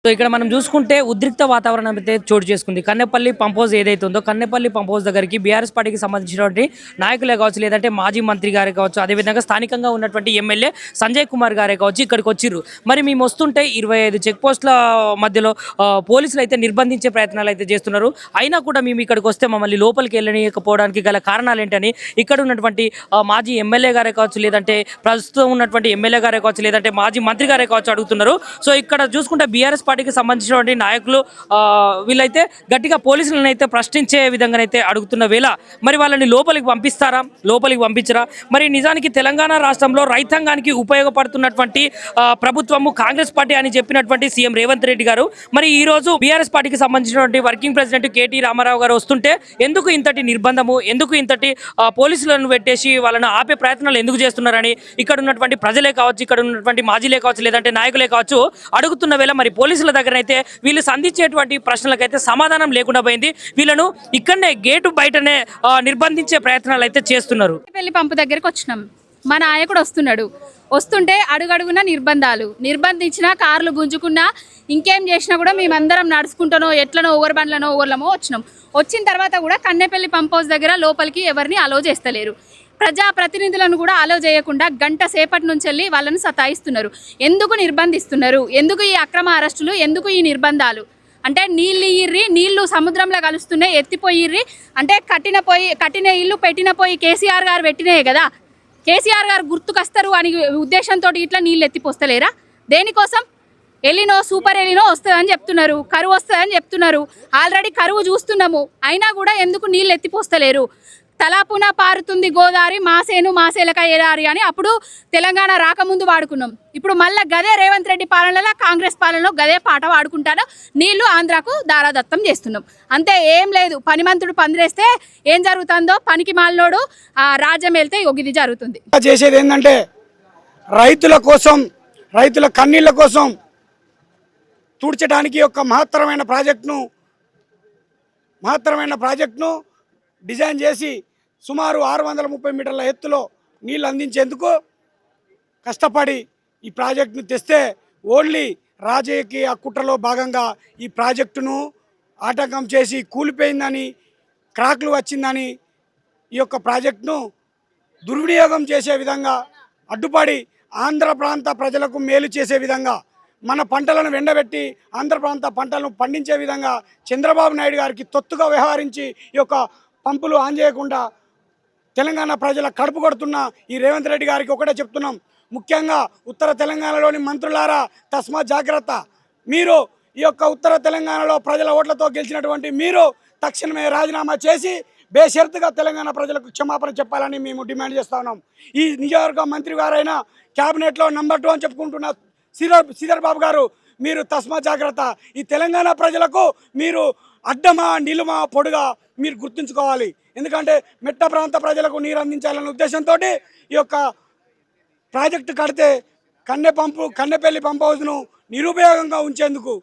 So ఇక్కడ మనం చూసుకుంటే ఉద్రిక్త వాతావరణం అయితే చోటు చేసుకుంది. కన్నెపల్లి పంప్ హౌస్ ఏదైతే ఉందో కన్నెపల్లి పంప్ హౌస్ దగ్గరికి బీఆర్ఎస్ పార్టీకి సంబంధించినటువంటి నాయకులే కావచ్చు, లేదంటే మాజీ మంత్రి గారే కావచ్చు, అదేవిధంగా స్థానికంగా ఉన్నటువంటి ఎమ్మెల్యే సంజయ్ కుమార్ గారే కావచ్చు ఇక్కడికి వచ్చిర్రు. మరి మేము వస్తుంటే 25 చెక్ పోస్టుల మధ్యలో పోలీసులు అయితే నిర్బంధించే ప్రయత్నాలు అయితే చేస్తున్నారు. అయినా కూడా మేము ఇక్కడికి వస్తే మమ్మల్ని లోపలికి వెళ్ళనీయకపోవడానికి గల కారణాలు ఏంటని ఇక్కడ ఉన్నటువంటి మాజీ ఎమ్మెల్యే గారే కావచ్చు, లేదంటే ప్రస్తుతం ఉన్నటువంటి ఎమ్మెల్యే గారే కావచ్చు, లేదంటే మాజీ మంత్రి గారే కావచ్చు అడుగుతున్నారు. సో ఇక్కడ చూసుకుంటే బీఆర్ఎస్ పార్టీకి సంబంధించినటువంటి నాయకులు వీళ్ళైతే గట్టిగా పోలీసులను అయితే ప్రశ్నించే విధంగానైతే అడుగుతున్న వేళ మరి వాళ్ళని లోపలికి పంపిస్తారా, లోపలికి పంపించరా? మరి నిజానికి తెలంగాణ రాష్ట్రంలో రైతాంగానికి ఉపయోగపడుతున్నటువంటి ప్రభుత్వము కాంగ్రెస్ పార్టీ అని చెప్పినటువంటి సీఎం రేవంత్ రెడ్డి గారు మరి ఈ రోజు బీఆర్ఎస్ పార్టీకి సంబంధించినటువంటి వర్కింగ్ ప్రెసిడెంట్ కేటీ రామారావు గారు వస్తుంటే ఎందుకు ఇంతటి నిర్బంధము, ఎందుకు ఇంతటి పోలీసులను పెట్టేసి వాళ్ళని ఆపే ప్రయత్నాలు ఎందుకు చేస్తున్నారని ఇక్కడ ఉన్నటువంటి ప్రజలే కావచ్చు, ఇక్కడ ఉన్నటువంటి మాజీలే కావచ్చు, లేదంటే నాయకులే కావచ్చు అడుగుతున్న వేళ మరి పోలీసుల దగ్గర అయితే వీళ్ళు సంధించేటువంటి ప్రశ్నలకైతే సమాధానం లేకుండా పోయింది. వీళ్ళను ఇక్కడనే గేటు బయటనే నిర్బంధించే ప్రయత్నాలు అయితే చేస్తున్నారు. పెళ్లి పంపు దగ్గరికి వచ్చినాం, మా నాయకుడు వస్తుంటే అడుగడుగున నిర్బంధించినా కార్లు గుంజుకున్నా ఇంకేం చేసినా కూడా మేమందరం నడుచుకుంటానో ఎట్లనో ఓవర్ బండ్లనో ఓవర్లమో వచ్చిన తర్వాత కూడా కన్నెపల్లి పంప్ హౌస్ దగ్గర లోపలికి ఎవరిని అలో చేస్తలేరు. ప్రజాప్రతినిధులను కూడా అలో చేయకుండా గంట సేపటి నుంచి వెళ్ళి వాళ్ళని సతాయిస్తున్నారు. ఎందుకు నిర్బంధిస్తున్నారు? ఎందుకు ఈ అక్రమ అరెస్టులు? ఎందుకు ఈ నిర్బంధాలు? అంటే నీళ్లు సముద్రంలో కలుస్తున్నాయి, ఎత్తిపోయిర్రి అంటే కట్టిన ఇల్లు పెట్టిన పోయి కేసీఆర్ గారు పెట్టినాయే కదా, కేసీఆర్ గారు గుర్తుకొస్తారు అని ఉద్దేశంతో ఇట్లా నీళ్ళు ఎత్తిపోస్తలేరా? దేనికోసం? ఎలినో సూపర్ ఎలినో వస్తుందని చెప్తున్నారు, కరువు వస్తుందని చెప్తున్నారు. ఆల్రెడీ కరువు చూస్తున్నాము, అయినా కూడా ఎందుకు నీళ్ళు ఎత్తిపోస్తలేరు? తలాపున పారుతుంది గోదావరి, మాసేలక ఎడారి అని అప్పుడు తెలంగాణ రాకముందు వాడుకున్నాం. ఇప్పుడు మళ్ళీ గదే రేవంత్ రెడ్డి పాలనలో కాంగ్రెస్ పాలనలో గదే పాట వాడుకుంటాను. నీళ్లు ఆంధ్రాకు దారాదత్తం చేస్తున్నాం, అంతే. ఏం లేదు. పనిమంతుడు పందిరేస్తే ఏం జరుగుతుందో పనికి మాలినోడు రాజ్యం వెళ్తే ఇది జరుగుతుంది. చేసేది ఏంటంటే రైతుల కోసం, రైతుల కన్నీళ్ల కోసం తూడ్చడానికి ఒక మహత్తరమైన ప్రాజెక్టును డిజైన్ చేసి సుమారు 630 మీటర్ల ఎత్తులో నీళ్ళు అందించేందుకు కష్టపడి ఈ ప్రాజెక్టును తెస్తే ఓన్లీ రాజకీయ కుట్రలో భాగంగా ఈ ప్రాజెక్టును ఆటంకం చేసి కూలిపోయిందని, క్రాక్లు వచ్చిందని ఈ యొక్క ప్రాజెక్టును దుర్వినియోగం చేసే విధంగా అడ్డుపడి ఆంధ్ర ప్రాంత ప్రజలకు మేలు చేసే విధంగా మన పంటలను వెండబెట్టి ఆంధ్ర ప్రాంత పంటలను పండించే విధంగా చంద్రబాబు నాయుడు గారికి తొత్తుగా వ్యవహరించి ఈ యొక్క పంపులు ఆన్ చేయకుండా తెలంగాణ ప్రజల కడుపు కొడుతున్న ఈ రేవంత్ రెడ్డి గారికి ఒకటే చెప్తున్నాం. ముఖ్యంగా ఉత్తర తెలంగాణలోని మంత్రులారా తస్మాత్ జాగ్రత్త. మీరు ఈ యొక్క ఉత్తర తెలంగాణలో ప్రజల ఓట్లతో గెలిచినటువంటి మీరు తక్షణమే రాజీనామా చేసి బేషరతుగా తెలంగాణ ప్రజలకు క్షమాపణ చెప్పాలని మేము డిమాండ్ చేస్తా ఉన్నాం. ఈ నియోజకవర్గ మంత్రి గారైనా క్యాబినెట్లో నెంబర్ 2 అని చెప్పుకుంటున్న శ్రీధర్ బాబు గారు, మీరు తస్మాత్ జాగ్రత్త. ఈ తెలంగాణ ప్రజలకు మీరు అడ్డమా నిలుమా పొడుగా మీరు గుర్తుంచుకోవాలి. ఎందుకంటే మెట్ట ప్రాంత ప్రజలకు నీరు అందించాలన్న ఉద్దేశంతో ఈ యొక్క ప్రాజెక్టు కడితే కన్నెపల్లి పంప్ హౌస్ను నిరుపయోగంగా ఉంచేందుకు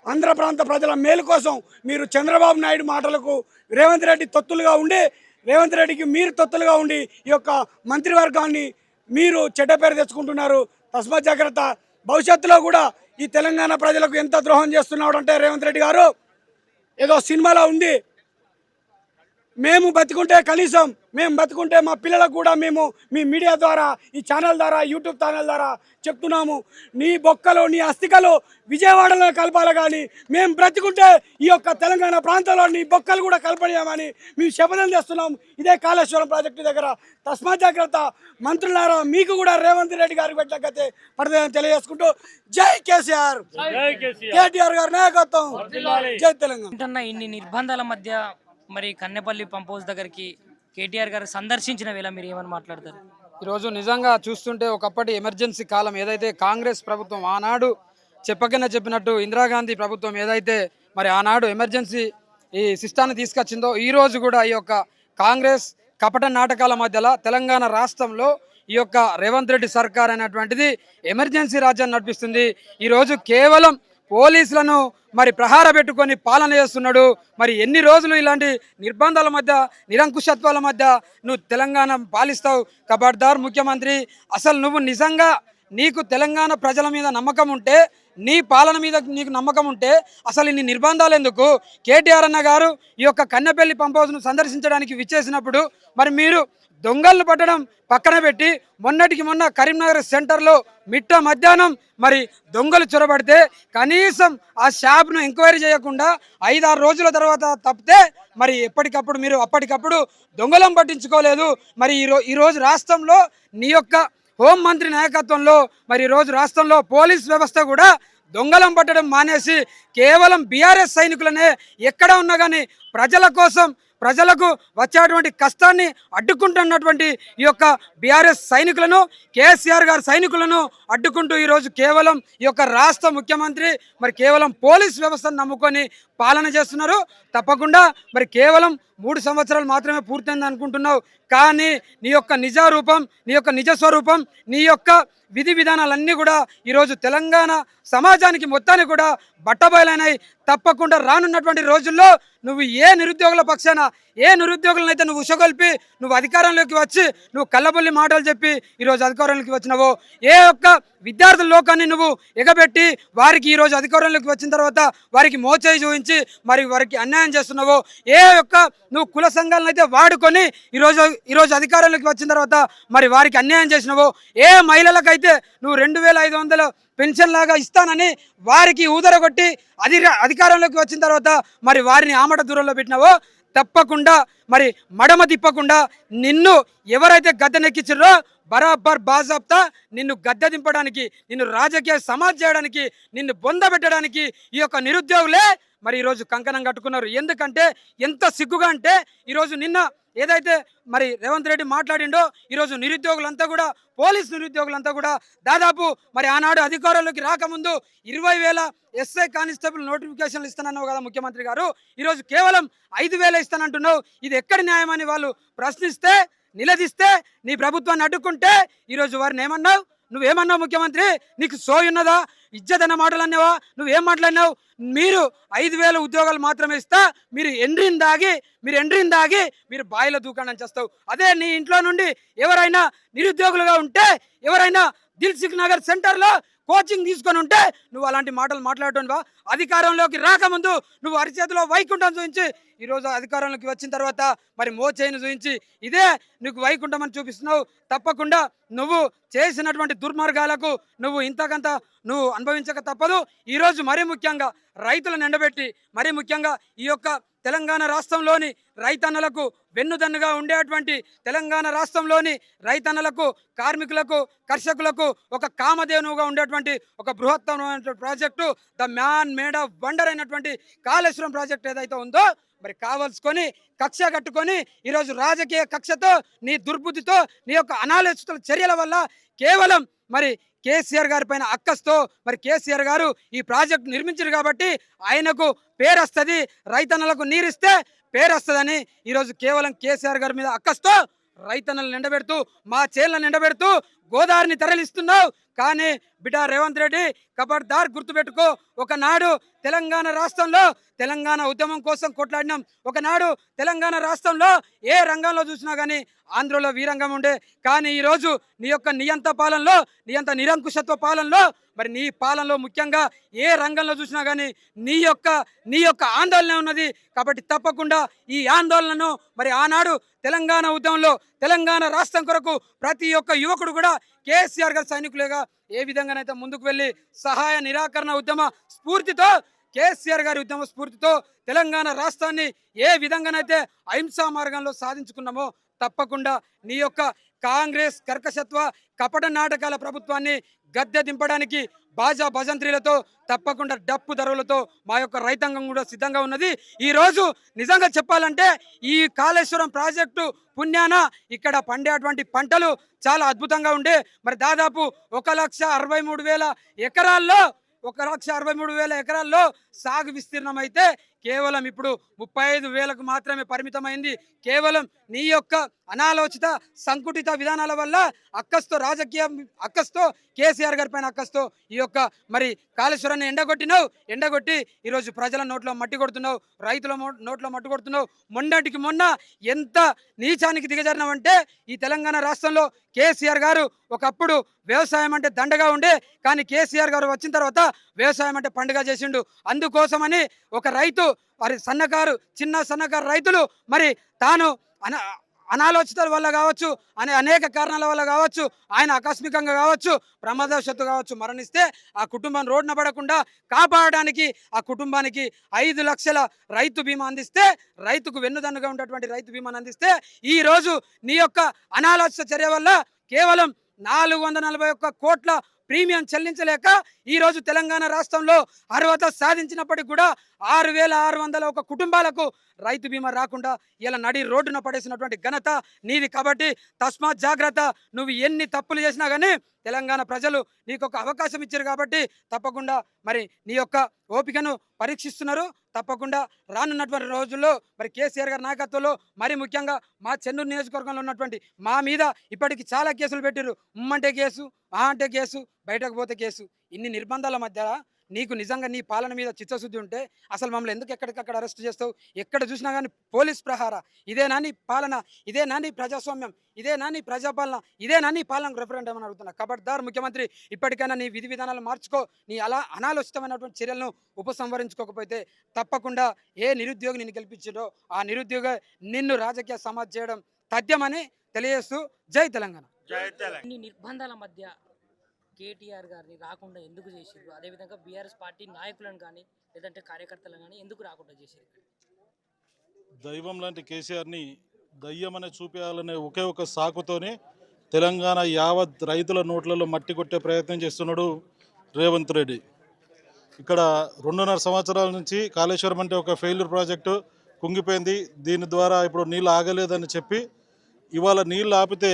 ఆంధ్ర ప్రాంత ప్రజల మేలు కోసం మీరు చంద్రబాబు నాయుడు మాటలకు రేవంత్ రెడ్డి తొత్తులుగా ఉండి, రేవంత్ రెడ్డికి మీరు తొత్తులుగా ఉండి ఈ యొక్క మంత్రివర్గాన్ని మీరు చెడ్డ పేరు తెచ్చుకుంటున్నారు. తస్మాత్ జాగ్రత్త. భవిష్యత్తులో కూడా ఈ తెలంగాణ ప్రజలకు ఎంత ద్రోహం చేస్తున్నాడు అంటే రేవంత్ రెడ్డి గారు ఏదో సినిమాలో ఉంది. మేము బతుకుంటే మా పిల్లలకు కూడా మేము మీ మీడియా ద్వారా, ఈ ఛానల్ ద్వారా, యూట్యూబ్ ఛానల్ ద్వారా చెప్తున్నాము, నీ బొక్కలు నీ అస్థికలు విజయవాడలో కలపాలి, కానీ మేము బ్రతుకుంటే ఈ యొక్క తెలంగాణ ప్రాంతంలో నీ బొక్కలు కూడా కలపడేమని మేము శపథం చేస్తున్నాం ఇదే కాళేశ్వరం ప్రాజెక్టు దగ్గర. తస్మాత్ జాగ్రత్త. మంత్రులారా, మీకు కూడా రేవంత్ రెడ్డి గారికి పెట్టగతే పడదని తెలియజేసుకుంటూ జై కేసీఆర్, కేటీఆర్ గారి నాయకత్వం, జై తెలంగాణ. ఇన్ని నిర్బంధాల మధ్య మరి కన్నెపల్లి పంప్ హౌస్ దగ్గరికి కేటీఆర్ గారు సందర్శించిన వేళ మీరు ఏమని మాట్లాడతారు? ఈరోజు నిజంగా చూస్తుంటే ఒకప్పటి ఎమర్జెన్సీ కాలం ఏదైతే కాంగ్రెస్ ప్రభుత్వం ఆనాడు చెప్పినట్టు ఇందిరాగాంధీ ప్రభుత్వం ఏదైతే మరి ఆనాడు ఎమర్జెన్సీ ఈ సిస్టాన్ని తీసుకొచ్చిందో, ఈరోజు కూడా ఈ యొక్క కాంగ్రెస్ కపట నాటకాల మధ్యలో తెలంగాణ రాష్ట్రంలో ఈ యొక్క రేవంత్ రెడ్డి సర్కార్ అనేటువంటిది ఎమర్జెన్సీ రాజ్యాన్ని నడిపిస్తుంది. ఈరోజు కేవలం పోలీసులను మరి ప్రహార పెట్టుకొని పాలన చేస్తున్నాడు. మరి ఎన్ని రోజులు ఇలాంటి నిర్బంధాల మధ్య, నిరంకుశత్వాల మధ్య నువ్వు తెలంగాణ పాలిస్తావు? కబడ్దార్ ముఖ్యమంత్రి, అసలు నువ్వు నిజంగా నీకు తెలంగాణ ప్రజల మీద నమ్మకం ఉంటే, నీ పాలన మీద నీకు నమ్మకం ఉంటే అసలు ఇన్ని నిర్బంధాలు ఎందుకు? కేటీఆర్ అన్న గారు ఈ యొక్క కన్నెపల్లి పంప్ హౌస్ను సందర్శించడానికి విచ్చేసినప్పుడు మరి మీరు దొంగలను పట్టడం పక్కన పెట్టి మొన్నటికి మొన్న కరీంనగర్ సెంటర్లో మిట్ట మధ్యాహ్నం మరి దొంగలు చొరబడితే కనీసం ఆ షాప్ను ఎంక్వైరీ చేయకుండా 5-6 రోజుల తర్వాత తప్పితే మరి ఎప్పటికప్పుడు మీరు అప్పటికప్పుడు దొంగలను పట్టించుకోలేదు. మరి ఈరోజు రాష్ట్రంలో నీ యొక్క హోంమంత్రి నాయకత్వంలో మరి ఈరోజు రాష్ట్రంలో పోలీస్ వ్యవస్థ కూడా దొంగలం పట్టడం మానేసి కేవలం బీఆర్ఎస్ సైనికులనే ఎక్కడ ఉన్నా కానీ ప్రజల కోసం ప్రజలకు వచ్చేటువంటి కష్టాన్ని అడ్డుకుంటున్నటువంటి ఈ యొక్క బీఆర్ఎస్ సైనికులను, కేసీఆర్ గారి సైనికులను అడ్డుకుంటూ ఈరోజు కేవలం ఈ యొక్క రాష్ట్ర ముఖ్యమంత్రి మరి కేవలం పోలీస్ వ్యవస్థను నమ్ముకొని పాలన చేస్తున్నారు. తప్పకుండా మరి కేవలం 3 సంవత్సరాలు మాత్రమే పూర్తయింది అనుకుంటున్నావు, కానీ నీ యొక్క నిజ రూపం, నీ యొక్క నిజ స్వరూపం, నీ యొక్క విధి విధానాలన్నీ కూడా ఈరోజు తెలంగాణ సమాజానికి మొత్తానికి కూడా బట్టబయలైనాయి. తప్పకుండా రానున్నటువంటి రోజుల్లో నువ్వు ఏ నిరుద్యోగుల పక్షాన ఏ నిరుద్యోగులనైతే నువ్వు ఉషగొల్పి నువ్వు అధికారంలోకి వచ్చి నువ్వు కళ్ళబొల్లి మాటలు చెప్పి ఈరోజు అధికారంలోకి వచ్చినావో, ఏ ఒక్క విద్యార్థుల లోకాన్ని నువ్వు ఎగబెట్టి వారికి ఈరోజు అధికారంలోకి వచ్చిన తర్వాత వారికి మోచేయి చూపించి మరి వారికి అన్యాయం చేస్తున్నావో, ఏ ఒక్క నువ్వు కుల సంఘాలను అయితే వాడుకొని ఈరోజు అధికారంలోకి వచ్చిన తర్వాత మరి వారికి అన్యాయం చేసినావో, ఏ మహిళలకైతే నువ్వు 2500 పెన్షన్ లాగా ఇస్తానని వారికి ఊదరగొట్టి అధికారంలోకి వచ్చిన తర్వాత మరి వారిని ఆమడ దూరంలో పెట్టినావో, తప్పకుండా మరి మడమ తిప్పకుండా నిన్ను ఎవరైతే గద్దెనెక్కించారో బరాబర్ బాజాబ్తా నిన్ను గద్దె దింపడానికి, నిన్ను రాజకీయ సమాజ్ చేయడానికి, నిన్ను బొందబెట్టడానికి ఈ యొక్క నిరుద్యోగులే మరి ఈరోజు కంకణం కట్టుకున్నారు. ఎందుకంటే ఎంత సిగ్గుగా అంటే ఈరోజు నిన్న ఏదైతే మరి రేవంత్ రెడ్డి మాట్లాడిండో ఈరోజు నిరుద్యోగులంతా కూడా పోలీస్ నిరుద్యోగులంతా కూడా దాదాపు మరి ఆనాడు అధికారంలోకి రాకముందు 20,000 ఎస్ఐ కానిస్టేబుల్ నోటిఫికేషన్లు ఇస్తానన్నావు కదా ముఖ్యమంత్రి గారు, ఈరోజు కేవలం 5,000 ఇస్తానంటున్నావు. ఇది ఎక్కడి న్యాయమని వాళ్ళు ప్రశ్నిస్తే, నిలదీస్తే, నీ ప్రభుత్వాన్ని అడ్డుకుంటే ఈరోజు వారిని ఏమన్నావు? నువ్వేమన్నావు ముఖ్యమంత్రి? నీకు సోయున్నదా? ఇజ్జత్ అన్న మాటలు అన్నావా? నువ్వేం మాట్లాడినావు? మీరు 5,000 ఉద్యోగాలు మాత్రమే ఇస్తా, మీరు ఎండ్రిన్ దాగి మీరు బాయిలో దూకాలని చేస్తావు. అదే నీ ఇంట్లో నుండి ఎవరైనా నిరుద్యోగులుగా ఉంటే, ఎవరైనా దిల్సుఖ్ నగర్ సెంటర్లో కోచింగ్ తీసుకొని ఉంటే నువ్వు అలాంటి మాటలు మాట్లాడటంవా? అధికారంలోకి రాకముందు నువ్వు అరిచేతిలో వైకుంఠం చూపించి ఈరోజు అధికారంలోకి వచ్చిన తర్వాత మరి మోచేయిని చూపించి ఇదే నీకు వైకుంఠం అని చూపిస్తున్నావు. తప్పకుండా నువ్వు చేసినటువంటి దుర్మార్గాలకు నువ్వు ఇంతకంత నువ్వు అనుభవించక తప్పదు. ఈరోజు మరీ ముఖ్యంగా రైతులను ఎండబెట్టి, మరీ ముఖ్యంగా ఈ యొక్క తెలంగాణ రాష్ట్రంలోని రైతన్నలకు వెన్నుదన్నుగా ఉండేటువంటి తెలంగాణ రాష్ట్రంలోని రైతన్నలకు, కార్మికులకు, కర్షకులకు ఒక కామధేనువుగా ఉండేటువంటి ఒక బృహత్తరమైన project the man made of wonder అయినటువంటి కాళేశ్వరం ప్రాజెక్టు ఏదైతే ఉందో మరి కావలసుకొని కక్ష కట్టుకొని ఈరోజు రాజకీయ కక్షతో, నీ దుర్బుద్ధితో, నీ యొక్క అనాలోచిత చర్యల వల్ల కేవలం మరి కేసీఆర్ గారి పైన అక్కస్తో మరి కేసీఆర్ గారు ఈ ప్రాజెక్టు నిర్మించారు కాబట్టి ఆయనకు పేరు వస్తుంది, రైతన్నలకు నీరిస్తే పేరు వస్తుందని ఈరోజు కేవలం కేసీఆర్ గారి మీద అక్కస్తో రైతన్నలు నిండబెడుతూ, మా చేలను నిండబెడుతూ గోదావరిని తరలిస్తున్నావు. కానీ బిడ్డ రేవంత్ రెడ్డి కబడ్దార్ గుర్తుపెట్టుకో, ఒకనాడు తెలంగాణ రాష్ట్రంలో తెలంగాణ ఉద్యమం కోసం కొట్లాడినాం. ఒకనాడు తెలంగాణ రాష్ట్రంలో ఏ రంగంలో చూసినా కానీ ఆంధ్రలో వీరంగం ఉండే. కానీ ఈరోజు నీ యొక్క నియంత పాలనలో, నియంత నిరంకుశత్వ పాలనలో మరి నీ పాలనలో ముఖ్యంగా ఏ రంగంలో చూసినా కానీ నీ యొక్క ఆందోళన ఉన్నది. కాబట్టి తప్పకుండా ఈ ఆందోళనను మరి ఆనాడు తెలంగాణ ఉద్యమంలో తెలంగాణ రాష్ట్రం కొరకు ప్రతి ఒక్క యువకుడు కూడా కేసీఆర్ గారి సైనికులుగా ఏ విధంగానైతే ముందుకు వెళ్ళి సహాయ నిరాకరణ ఉద్యమ స్ఫూర్తితో, కేసీఆర్ గారి ఉద్యమ స్ఫూర్తితో తెలంగాణ రాష్ట్రాన్ని ఏ విధంగానైతే అహింసా మార్గంలో సాధించుకున్నామో తప్పకుండా నీ యొక్క కాంగ్రెస్ కర్కశత్వ కపట నాటకాల ప్రభుత్వాన్ని గద్దె దింపడానికి బాజా భజంత్రీలతో, తప్పకుండా డప్పు ధరలతో మా యొక్క రైతాంగం కూడా సిద్ధంగా ఉన్నది. ఈరోజు నిజంగా చెప్పాలంటే ఈ కాళేశ్వరం ప్రాజెక్టు పుణ్యాన ఇక్కడ పండేటువంటి పంటలు చాలా అద్భుతంగా ఉండే. మరి దాదాపు 1,63,000 ఎకరాల్లో 1,63,000 ఎకరాల్లో సాగు విస్తీర్ణం అయితే కేవలం ఇప్పుడు 35,000కు మాత్రమే పరిమితమైంది. కేవలం నీ యొక్క అనాలోచిత సంకుటిత విధానాల వల్ల అక్కస్తో కేసీఆర్ గారి పైన అక్కస్తో ఈ యొక్క మరి కాళేశ్వరాన్ని ఎండగొట్టి ఈరోజు ప్రజల నోట్లో మట్టి కొడుతున్నావు, రైతుల నోట్లో మట్టి కొడుతున్నావు. మొన్న ఎంత నీచానికి దిగజారినావంటే ఈ తెలంగాణ రాష్ట్రంలో కేసీఆర్ గారు ఒకప్పుడు వ్యవసాయం అంటే దండగా ఉండే, కానీ కేసీఆర్ గారు వచ్చిన తర్వాత వ్యవసాయం అంటే పండుగ చేసిండు. అందుకోసమని ఒక రైతు మరి చిన్న సన్నకారు రైతులు మరి తాను అనాలోచితాల వల్ల కావచ్చు, అనేక కారణాల వల్ల కావచ్చు, ఆయన ఆకస్మికంగా కావచ్చు, ప్రమాదవశత్తు కావచ్చు మరణిస్తే ఆ కుటుంబం రోడ్డున పడకుండా కాపాడడానికి ఆ కుటుంబానికి 5 లక్షల రైతు బీమా అందిస్తే, రైతుకు వెన్నుదన్నుగా ఉన్నటువంటి రైతు బీమాను అందిస్తే, ఈరోజు నీ యొక్క అనాలోచిత చర్య వల్ల కేవలం 441 కోట్ల ప్రీమియం చెల్లించలేక ఈరోజు తెలంగాణ రాష్ట్రంలో అర్హత సాధించినప్పటికీ కూడా 6,601 కుటుంబాలకు రైతు బీమా రాకుండా ఇలా నడి రోడ్డున పడేసినటువంటి ఘనత నీది. కాబట్టి తస్మాత్ జాగ్రత్త. నువ్వు ఎన్ని తప్పులు చేసినా కానీ తెలంగాణ ప్రజలు నీకు ఒక అవకాశం ఇచ్చారు కాబట్టి తప్పకుండా మరి నీ యొక్క ఓపికను పరీక్షిస్తున్నారు. తప్పకుండా రానున్నటువంటి రోజుల్లో మరి కేసీఆర్ గారి నాయకత్వంలో మరి ముఖ్యంగా మా చెన్నూరు నియోజకవర్గంలో ఉన్నటువంటి మా మీద ఇప్పటికి చాలా కేసులు పెట్టారు. ఉమ్మంటే కేసు, అంటే కేసు, బయటకు పోతే కేసు. ఇన్ని నిర్బంధాల మధ్య నీకు నిజంగా నీ పాలన మీద చిత్తశుద్ధి ఉంటే అసలు మమ్మల్ని ఎందుకు ఎక్కడికక్కడ అరెస్ట్ చేస్తావు? ఎక్కడ చూసినా కానీ పోలీస్ ప్రహార. ఇదేనా నీ పాలన? ఇదేనా నీ ప్రజాస్వామ్యం? ఇదేనా నీ ప్రజాపాలన? ఇదేనా నీ పాలన రెఫరెండం అని అడుగుతున్నా. ఖబర్దార్ ముఖ్యమంత్రి, ఇప్పటికైనా నీ విధి విధానాలు మార్చుకో. నీ అనాలోచితమైనటువంటి చర్యలను ఉపసంహరించుకోకపోతే తప్పకుండా ఏ నిరుద్యోగి నిన్ను గెలిపించాడో ఆ నిరుద్యోగ నిన్ను రాజకీయ సమాజ్ చేయడం తథ్యమని తెలియజేస్తూ జై తెలంగాణ. ఇన్ని నిర్బంధాల మధ్య కేటీఆర్ గారిని రాకుండా ఎందుకు చేసిర్రు? అదేవిధంగా బీఆర్ఎస్ పార్టీ నాయకులను కానీ లేదంటే కార్యకర్తలను కానీ ఎందుకు రాకుండా చేసిర్రు? దైవం లాంటి కేసీఆర్ని దయ్యమనే చూపించాలనే ఒకే ఒక సాకుతోనే తెలంగాణ యావత్ రైతుల నోట్లలో మట్టి కొట్టే ప్రయత్నం చేస్తున్నాడు రేవంత్ రెడ్డి. ఇక్కడ 2.5 సంవత్సరాల నుంచి కాళేశ్వరం అంటే ఒక ఫెయిల్యూర్ ప్రాజెక్టు కుంగిపోయింది. దీని ద్వారా ఇప్పుడు నీళ్ళు ఆగలేదని చెప్పి ఇవాళ నీళ్ళు ఆపితే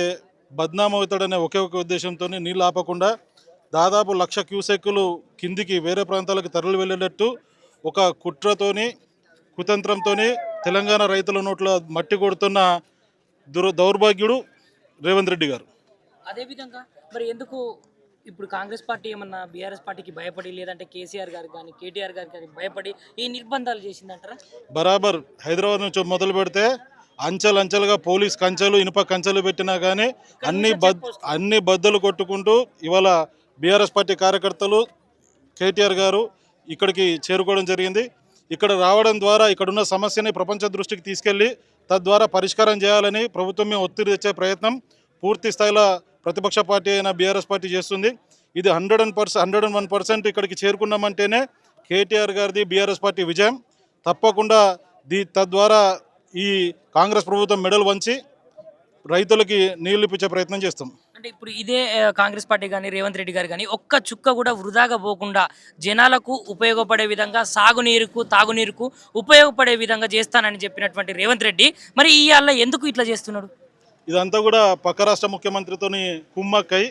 బద్నాం అవుతాడనే ఒకే ఒక ఉద్దేశంతో నీళ్ళు ఆపకుండా దాదాపు 1,00,000 క్యూసెక్కులు కిందికి వేరే ప్రాంతాలకు తరలి వెళ్ళేటట్టు ఒక కుట్రతోని కుతంత్రంతో తెలంగాణ రైతుల నోట్లో మట్టి కొడుతున్న దౌర్భాగ్యుడు రేవంత్ రెడ్డి గారు. అదేవిధంగా మరి ఎందుకు ఇప్పుడు కాంగ్రెస్ పార్టీ ఏమన్నా బీఆర్ఎస్ పార్టీకి భయపడి లేదంటే కేసీఆర్ గారికి కానీ కేటీఆర్ గారికి కానీ భయపడి ఈ నిర్బంధాలు చేసిందంటారా? బరాబర్ హైదరాబాద్ నుంచి మొదలు పెడితే అంచెలంచెలుగా పోలీస్ కంచెలు, ఇనుప కంచెలు పెట్టినా కానీ అన్ని బద్దలు కొట్టుకుంటూ ఇవాళ బీఆర్ఎస్ పార్టీ కార్యకర్తలు కేటీఆర్ గారు ఇక్కడికి చేరుకోవడం జరిగింది. ఇక్కడ రావడం ద్వారా ఇక్కడున్న సమస్యని ప్రపంచ దృష్టికి తీసుకెళ్లి తద్వారా పరిష్కారం చేయాలని ప్రభుత్వం ఒత్తిడి తెచ్చే ప్రయత్నం పూర్తి స్థాయిలో ప్రతిపక్ష పార్టీ అయిన బీఆర్ఎస్ పార్టీ చేస్తుంది. ఇది 101% ఇక్కడికి చేరుకున్నామంటేనే కేటీఆర్ గారిది బీఆర్ఎస్ పార్టీ విజయం. తప్పకుండా తద్వారా ఈ కాంగ్రెస్ ప్రభుత్వం మెడలు వంచి రైతులకి నీళ్లు ఇప్పించే ప్రయత్నం చేస్తాం. అంటే ఇప్పుడు ఇదే కాంగ్రెస్ పార్టీ కానీ రేవంత్ రెడ్డి గారు కానీ ఒక్క చుక్క కూడా వృధాగా పోకుండా జనాలకు ఉపయోగపడే విధంగా సాగునీరుకు తాగునీరుకు ఉపయోగపడే విధంగా చేస్తానని చెప్పినటువంటి రేవంత్ రెడ్డి మరి ఇవాళ ఎందుకు ఇట్లా చేస్తున్నాడు? ఇదంతా కూడా పక్క రాష్ట్ర ముఖ్యమంత్రితోని కుమ్మక్కై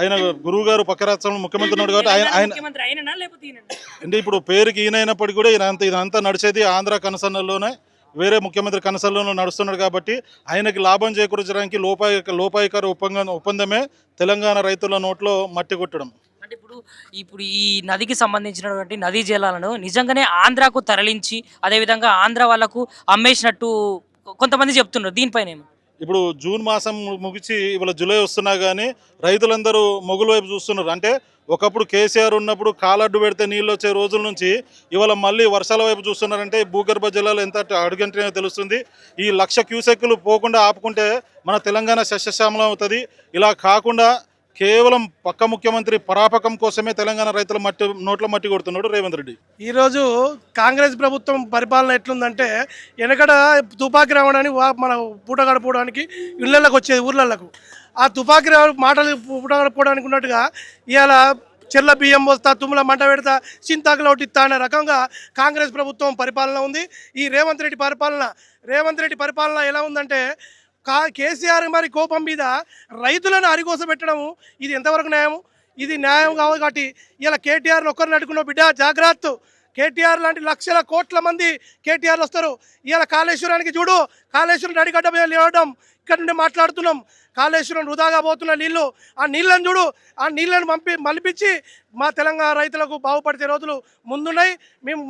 ఆయన గురువు గారు పక్క రాష్ట్రంలో ముఖ్యమంత్రి ఉన్నాడు కాబట్టి ఆయన అంటే ఇప్పుడు పేరుకి ఈయనైనప్పటికీ కూడా ఇదంతా నడిచేది ఆంధ్ర కనసన్నలోనే వేరే ముఖ్యమంత్రి కనసల్లో నడుస్తున్నాడు కాబట్టి ఆయనకి లాభం చేకూర్చడానికి లోపాయికార ఒప్పందమే తెలంగాణ రైతుల నోట్లో మట్టి కొట్టడం. అంటే ఇప్పుడు ఈ నదికి సంబంధించినటువంటి నదీ జలాలను నిజంగానే ఆంధ్రాకు తరలించి అదేవిధంగా ఆంధ్ర వాళ్ళకు అమ్మేసినట్టు కొంతమంది చెప్తున్నారు. దీనిపైన ఇప్పుడు జూన్ మాసం ముగిసి ఇవాళ జూలై వస్తున్నా కానీ రైతులందరూ మొగుల వైపు చూస్తున్నారు. అంటే ఒకప్పుడు కేసీఆర్ ఉన్నప్పుడు కాలడ్డు పెడితే నీళ్ళు వచ్చే రోజుల నుంచి ఇవాళ మళ్ళీ వర్షాల వైపు చూస్తున్నారంటే భూగర్భ జలాలు ఎంత అడుగంటనే తెలుస్తుంది. ఈ 1,00,000 క్యూసెక్కులు పోకుండా ఆపుకుంటే మన తెలంగాణ సస్యశ్యామలం అవుతుంది. ఇలా కాకుండా కేవలం పక్క ముఖ్యమంత్రి పరాపకం కోసమే తెలంగాణ రైతుల నోట్ల మట్టి కొడుతున్నాడు రేవంత్ రెడ్డి. ఈరోజు కాంగ్రెస్ ప్రభుత్వం పరిపాలన ఎట్లుందంటే వెనకడ తుపాకీ రావడానికి మన పూట గడపడానికి ఇళ్ళకి వచ్చేది ఊర్లకు. ఆ తుపాకీ మాటలు పూట గడపడానికి ఉన్నట్టుగా ఇవాళ చెల్ల బియ్యం వస్తా తుమ్ముల మంట పెడతా చింతాకులు ఒకటిస్తా అనే రకంగా కాంగ్రెస్ ప్రభుత్వం పరిపాలన ఉంది. ఈ రేవంత్ రెడ్డి పరిపాలన ఎలా ఉందంటే కేసీఆర్ మరి కోపం మీద రైతులను అరికోస పెట్టడము ఇది ఎంతవరకు న్యాయం? ఇది న్యాయం కాదు. కాబట్టి ఇలా కేటీఆర్ని ఒక్కరిని అడుగున్నావు బిడ్డ జాగ్రత్త. కేటీఆర్ లాంటి లక్షల కోట్ల మంది కేటీఆర్లు వస్తారు. ఇవాళ కాళేశ్వరానికి చూడు, కాళేశ్వరం నడిగడ్డ మీద లేవడం ఇక్కడ నుండి మాట్లాడుతున్నాం. కాళేశ్వరం వృధాగా పోతున్న నీళ్లు, ఆ నీళ్ళని చూడు, ఆ నీళ్ళని మలిపించి మా తెలంగాణ రైతులకు బాగుపడితే రోజులు ముందున్నాయి. మేము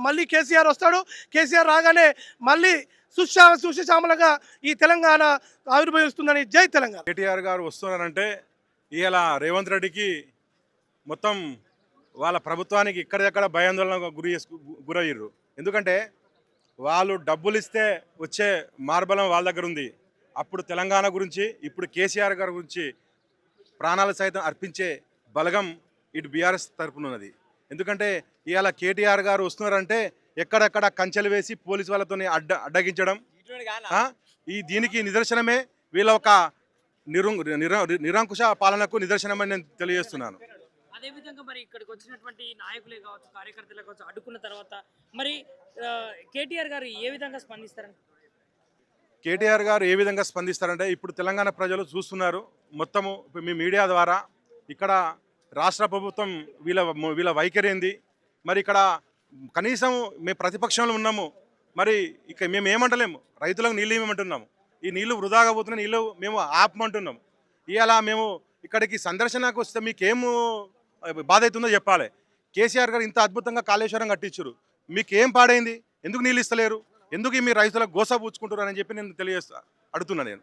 మళ్ళీ కేసీఆర్ వస్తాడు. కేసీఆర్ రాగానే మళ్ళీ సుశ్యామలంగా ఈ తెలంగాణ ఆవిర్భవిస్తుందని జై తెలంగాణ. కేటీఆర్ గారు వస్తున్నారంటే ఇలా రేవంత్ రెడ్డికి మొత్తం వాళ్ళ ప్రభుత్వానికి ఇక్కడెక్కడ భయాందోళన గురయ్యారు. ఎందుకంటే వాళ్ళు డబ్బులు ఇస్తే వచ్చే మార్బలం వాళ్ళ దగ్గర ఉంది. అప్పుడు తెలంగాణ గురించి, ఇప్పుడు కేసీఆర్ గారి గురించి ప్రాణాలు సైతం అర్పించే బలగం ఇటు బీఆర్ఎస్ తరపున ఉన్నది. ఎందుకంటే ఇవాళ కేటీఆర్ గారు వస్తున్నారంటే ఎక్కడెక్కడ కంచెలు వేసి పోలీసు వాళ్ళతో అడ్డగించడం, దీనికి నిదర్శనమే వీళ్ళ ఒక నిరంకుశ పాలనకు నిదర్శనమని నేను తెలియజేస్తున్నాను. అదేవిధంగా మరి ఇక్కడికి వచ్చినటువంటి నాయకులే కావచ్చు, కార్యకర్తలే కావచ్చు, అడ్డుకున్న తర్వాత మరి కేటీఆర్ గారు ఏ విధంగా స్పందిస్తారని? కేటీఆర్ గారు ఏ విధంగా స్పందిస్తారంటే ఇప్పుడు తెలంగాణ ప్రజలు చూస్తున్నారు. మొత్తము మీ మీడియా ద్వారా ఇక్కడ రాష్ట్ర ప్రభుత్వం వీళ్ళ వైఖరి ఏంది. మరి ఇక్కడ కనీసం మేము ప్రతిపక్షంలో ఉన్నాము, మరి ఇక మేము ఏమంటలేము, రైతులకు నీళ్ళు ఇవ్వమంటున్నాము. ఈ నీళ్లు వృధాగా పోతున్న నీళ్ళు మేము ఆపమంటున్నాము. ఇవాళ మేము ఇక్కడికి సందర్శనకు వస్తే మీకేము బాధ అవుతుందో చెప్పాలి. కేసీఆర్ గారు ఇంత అద్భుతంగా కాళేశ్వరం కట్టించారు, మీకేం పాడైంది? ఎందుకు నీళ్ళు ఇస్తలేరు? ఎందుకు మీ రైతులకు గోస పూచుకుంటారు అని చెప్పి నేను అడుగుతున్నా నేను.